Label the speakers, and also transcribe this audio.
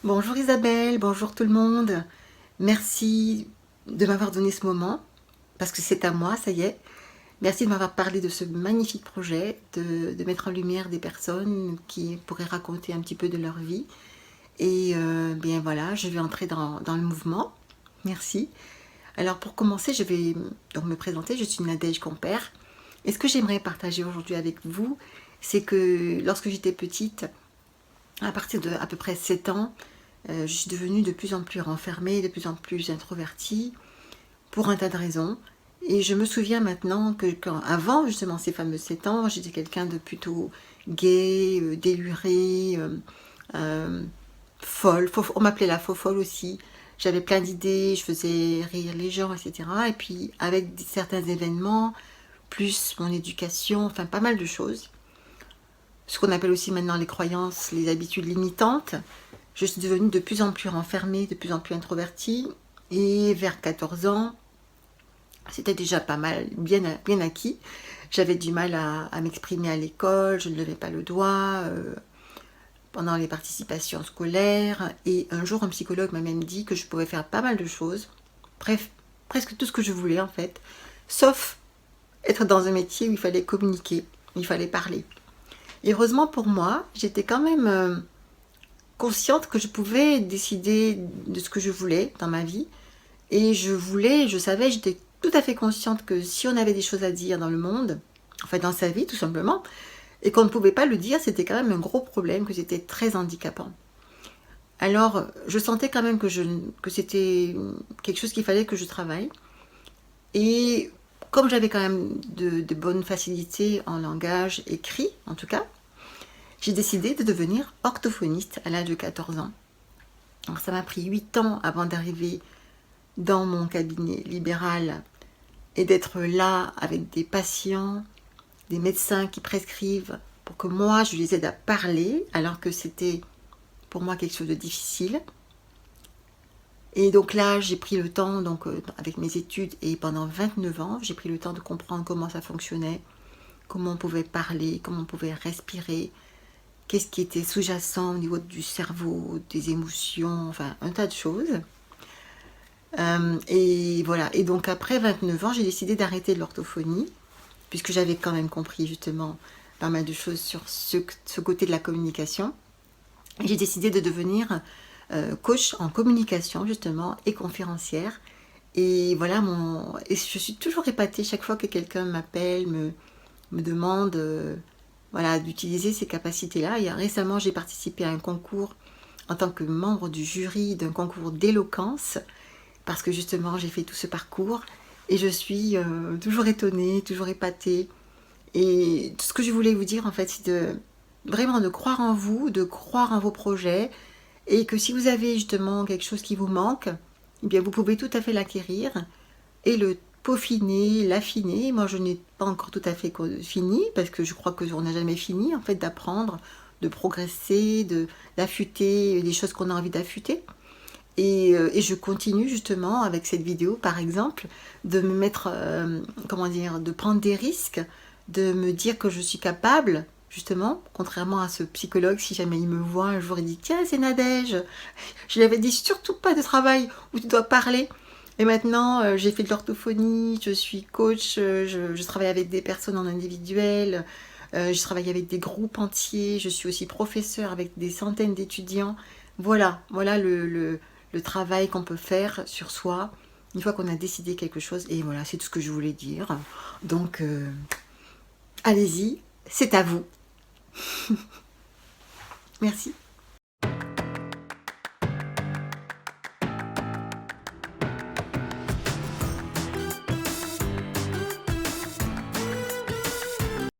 Speaker 1: Bonjour Isabelle, bonjour tout le monde. Merci de m'avoir donné ce moment, parce que c'est à moi, ça y est. Merci de m'avoir parlé de ce magnifique projet, de mettre en lumière des personnes qui pourraient raconter un petit peu de leur vie. Et bien voilà, je vais entrer dans le mouvement. Merci. Alors pour commencer, je vais donc me présenter. Je suis Nadège Compère. Et ce que j'aimerais partager aujourd'hui avec vous, c'est que lorsque j'étais petite, à partir de à peu près 7 ans, je suis devenue de plus en plus renfermée, de plus en plus introvertie, pour un tas de raisons. Et je me souviens maintenant que avant justement ces fameux 7 ans, j'étais quelqu'un de plutôt gai, déluré, euh, folle. On m'appelait la faux folle aussi. J'avais plein d'idées, je faisais rire les gens, etc. Et puis avec certains événements, plus mon éducation, enfin pas mal de choses, ce qu'on appelle aussi maintenant les croyances, les habitudes limitantes, je suis devenue de plus en plus renfermée, de plus en plus introvertie. Et vers 14 ans, c'était déjà pas mal, bien acquis. J'avais du mal à m'exprimer à l'école, je ne levais pas le doigt pendant les participations scolaires. Et un jour, un psychologue m'a même dit que je pouvais faire pas mal de choses, bref, presque tout ce que je voulais en fait, sauf être dans un métier où il fallait communiquer, où il fallait parler. Et heureusement pour moi, j'étais quand même consciente que je pouvais décider de ce que je voulais dans ma vie. Et je savais, j'étais tout à fait consciente que si on avait des choses à dire dans le monde, enfin dans sa vie tout simplement, et qu'on ne pouvait pas le dire, c'était quand même un gros problème, que c'était très handicapant. Alors, je sentais quand même que c'était quelque chose qu'il fallait que je travaille. Et comme j'avais quand même de bonnes facilités en langage écrit, en tout cas, j'ai décidé de devenir orthophoniste à l'âge de 14 ans. Donc ça m'a pris 8 ans avant d'arriver dans mon cabinet libéral et d'être là avec des patients, des médecins qui prescrivent pour que moi je les aide à parler alors que c'était pour moi quelque chose de difficile. Et donc là, j'ai pris le temps, donc avec mes études et pendant 29 ans, j'ai pris le temps de comprendre comment ça fonctionnait, comment on pouvait parler, comment on pouvait respirer, qu'est-ce qui était sous-jacent au niveau du cerveau, des émotions, enfin un tas de choses. Et voilà. Et donc après 29 ans, j'ai décidé d'arrêter l'orthophonie, puisque j'avais quand même compris justement pas mal de choses sur ce côté de la communication. Et j'ai décidé de devenir coach en communication justement et conférencière. Et voilà, et je suis toujours épatée chaque fois que quelqu'un m'appelle, me demande voilà, d'utiliser ces capacités-là. Et récemment, j'ai participé à un concours en tant que membre du jury d'un concours d'éloquence, parce que justement, j'ai fait tout ce parcours et je suis toujours étonnée, toujours épatée. Et tout ce que je voulais vous dire, en fait, c'est vraiment de croire en vous, de croire en vos projets, et que si vous avez justement quelque chose qui vous manque, eh bien vous pouvez tout à fait l'acquérir et le peaufiner, l'affiner. Moi, je n'ai pas encore tout à fait fini, parce que je crois qu'on n'a jamais fini, en fait, d'apprendre, de progresser, d'affûter les choses qu'on a envie d'affûter. Et je continue justement avec cette vidéo, par exemple, de me mettre, comment dire, de prendre des risques, de me dire que je suis capable, justement, contrairement à ce psychologue, si jamais il me voit un jour, il dit tiens, c'est Nadège, je lui avais dit surtout pas de travail où tu dois parler. Et maintenant, j'ai fait de l'orthophonie, je suis coach, je travaille avec des personnes en individuel, je travaille avec des groupes entiers, je suis aussi professeur avec des centaines d'étudiants. Voilà le travail qu'on peut faire sur soi une fois qu'on a décidé quelque chose. Et voilà, c'est tout ce que je voulais dire. Donc, allez-y, c'est à vous. Merci.